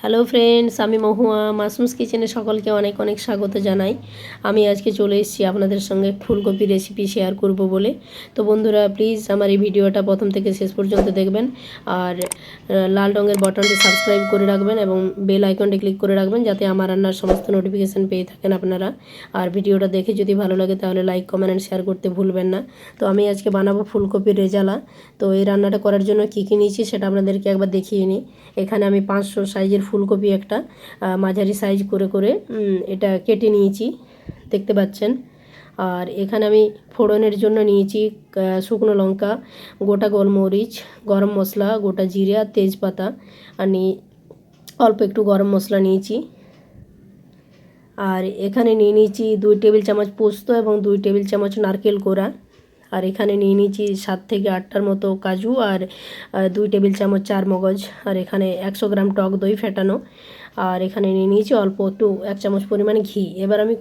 Hello friends, আমি মহুয়া মাসুমস কিচেনে সকলকে অনেক অনেক স্বাগত জানাই। আমি আজকে চলে এসেছি আপনাদের সঙ্গে ফুলকপি রেসিপি শেয়ার করব বলে। তো বন্ধুরা, প্লিজ আমার এই ভিডিওটা প্রথম থেকে শেষ পর্যন্ত দেখবেন আর লাল রঙের বাটনটি সাবস্ক্রাইব করে রাখবেন এবং বেল আইকনটি ক্লিক করে রাখবেন যাতে আমার রান্নার সমস্ত নোটিফিকেশান পেয়ে থাকেন আপনারা। আর ভিডিওটা দেখে যদি ভালো লাগে তাহলে লাইক, কমেন্ট অ্যান্ড শেয়ার করতে ভুলবেন না। তো আমি আজকে বানাবো ফুলকপির রেজালা। তো এই রান্নাটা করার জন্য কী কী নিয়েছি সেটা আপনাদেরকে একবার দেখিয়ে নিই। এখানে আমি 500 সাইজের ফুলকপি একটা মাঝারি সাইজ করে করে এটা কেটে নিয়েছি, দেখতে পাচ্ছেন। আর এখানে আমি ফোড়নের জন্য নিয়েছি শুকনো লঙ্কা, গোটা গোলমরিচ, গরম মশলা, গোটা জিরে আর তেজপাতা, আর অল্প একটু গরম মশলা নিয়েছি। আর এখানে নিয়ে নিয়েছি 2 টেবিল চামচ পোস্ত এবং 2 টেবিল চামচ নারকেল কোড়া। আর এখানে নিয়ে নিয়েছি 7 থেকে 8টার মতো কাজু আর 2 টেবিল চামচ চারমগজ। আর এখানে 100 গ্রাম টক দই ফেটানো। আর এখানে নিয়ে নিয়েছি অল্প একটু 1 চামচ পরিমাণে ঘি। এবার আমি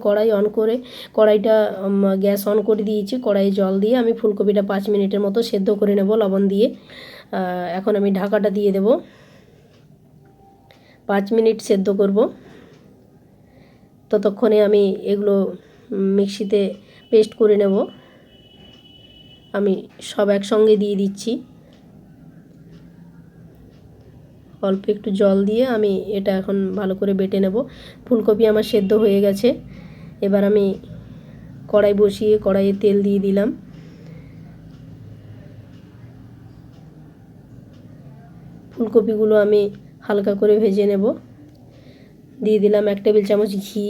কড়াইটা গ্যাস অন করে দিয়েছি। কড়াইয়ে জল দিয়ে আমি ফুলকপিটা 5 মিনিটের মতো সেদ্ধ করে নেব লবণ দিয়ে। এখন আমি ঢাকাটা দিয়ে দেব, 5 মিনিট সেদ্ধ করব। ততক্ষণে আমি এগুলো মিক্সিতে পেস্ট করে নেব। আমি সব একসঙ্গে দিয়ে দিচ্ছি। অল্প একটু জল দিয়ে আমি এটা এখন ভালো করে বেটে নেব। ফুলকপি আমার সেদ্ধ হয়ে গেছে। এবার আমি কড়াই বসিয়ে কড়াইয়ে তেল দিয়ে দিলাম। ফুলকপিগুলো আমি হালকা করে ভেজে নেব। দিয়ে দিলাম 1 টেবিল চামচ ঘি।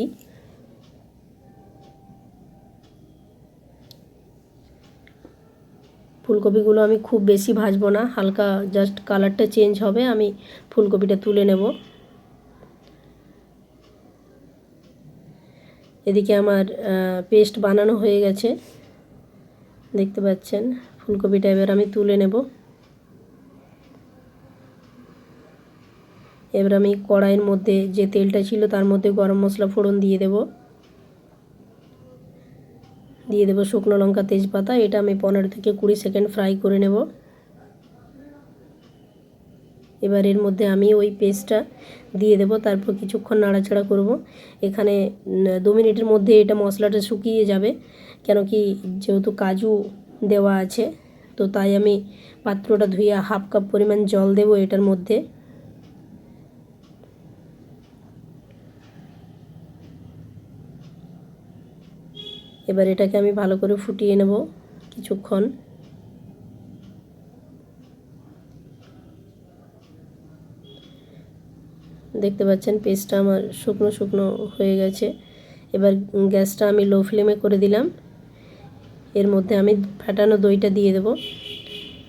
ফুলকপিগুলো আমি খুব বেশি ভাজবো না, হালকা জাস্ট কালারটা চেঞ্জ হবে, আমি ফুলকপিটা তুলে নেব। এদিকে আমার পেস্ট বানানো হয়ে গেছে, দেখতে পাচ্ছেন। ফুলকপিটা এবার আমি তুলে নেব। এবার আমি কড়াইয়ের মধ্যে যে তেলটা ছিল তার মধ্যে গরম মশলা ফোড়ন দিয়ে দেব শুকনো লঙ্কা, তেজপাতা। এটা আমি 15 থেকে 20 সেকেন্ড ফ্রাই করে নেব। এবার এর মধ্যে আমি ওই পেস্টটা দিয়ে দেব, তারপর কিছুক্ষণ নাড়াচাড়া করব। এখানে 2 মিনিটের মধ্যে এটা মশলাটা শুকিয়ে যাবে, কেন কি যেহেতু কাজু দেওয়া আছে। তো তাই আমি পাত্রটা ধুয়ে 1/2 কাপ পরিমাণ জল দেব এটার মধ্যে। এবার এটাকে আমি ভালো করে ফুটিয়ে নেব কিছুক্ষণ। দেখতে পাচ্ছেন পেস্টটা আমার শুকনো শুকনো হয়ে গেছে। এবার গ্যাসটা আমি লো ফ্লেমে করে দিলাম। এর মধ্যে আমি ফাটানো দইটা দিয়ে দেব।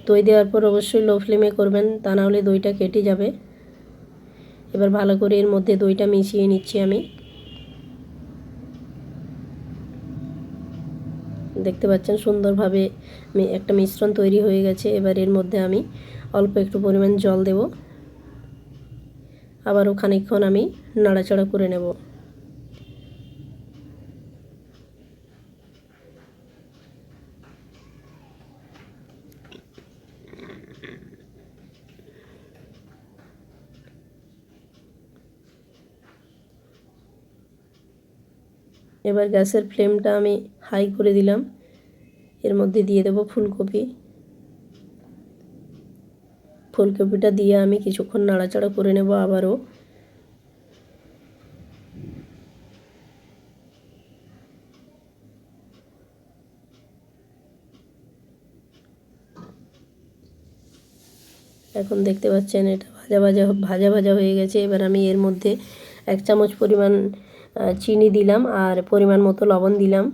দই দেওয়ার পর অবশ্যই লো ফ্লেমে করবেন, তা না হলে দইটা কেটে যাবে। এবার ভালো করে এর মধ্যে দইটা মিশিয়ে নিচ্ছি আমি। দেখতে পাচ্ছেন সুন্দরভাবে একটা মিশ্রণ তৈরি হয়ে গেছে। এবার এর মধ্যে আমি অল্প একটু পরিমাণ জল দেব। আবারও খানিকক্ষণ আমি নাড়াচাড়া করে নেব। এবার গ্যাসের ফ্লেমটা আমি হাই করে দিলাম। এর মধ্যে দিয়ে দেব ফুলকপিটা দিয়ে আমি কিছুক্ষণ নাড়াচাড়া করে নেব আবারও। এখন দেখতে পাচ্ছেন এটা ভাজা ভাজা হয়ে গেছে। এবার আমি এর মধ্যে 1 চামচ পরিমাণ চিনি দিলাম আর পরিমাণ মতো লবণ দিলাম।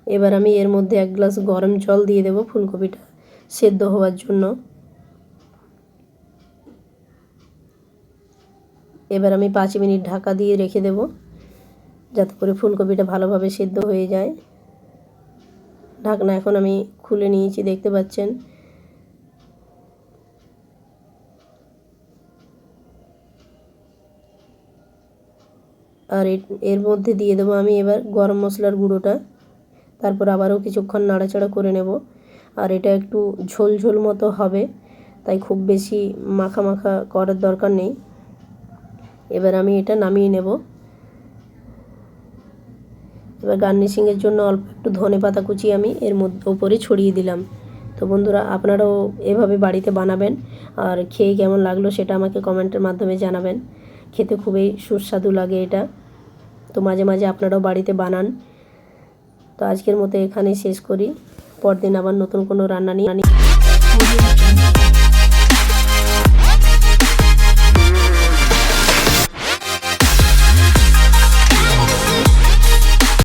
এবার আমি এর মধ্যে 1 গ্লাস গরম জল দিয়ে দেব ফুলকপিটা সেদ্ধ হওয়ার জন্য। এবার আমি 5 মিনিট ঢাকা দিয়ে রেখে দেব, যাতে করে ফুলকপিটা ভালোভাবে সেদ্ধ হয়ে যায়। ঢাকনা এখন আমি খুলে নিয়েছি, দেখতে পাচ্ছেন। আর এর মধ্যে দিয়ে দেবো আমি এবার গরম মশলার গুঁড়োটা। তারপর আবারও কিছুক্ষণ নাড়াচাড়া করে নেব। আর এটা একটু ঝোল ঝোল মতো হবে, তাই খুব বেশি মাখা মাখা করার দরকার নেই। এবার আমি এটা নামিয়ে নেব। এবার গার্নিশিংয়ের জন্য অল্প একটু ধনেপাতা কুচি আমি এর মধ্যে উপরে ছড়িয়ে দিলাম। তো বন্ধুরা, আপনারাও এভাবে বাড়িতে বানাবেন, আর খেয়ে কেমন লাগলো সেটা আমাকে কমেন্টের মাধ্যমে জানাবেন। খেতে খুবই সুস্বাদু লাগে এটা। তো মাঝে মাঝে আপনারাও বাড়িতে বানান। তো আজকের মতো এখানেই শেষ করি, পরদিন আবার নতুন কোনো রান্না নিয়ে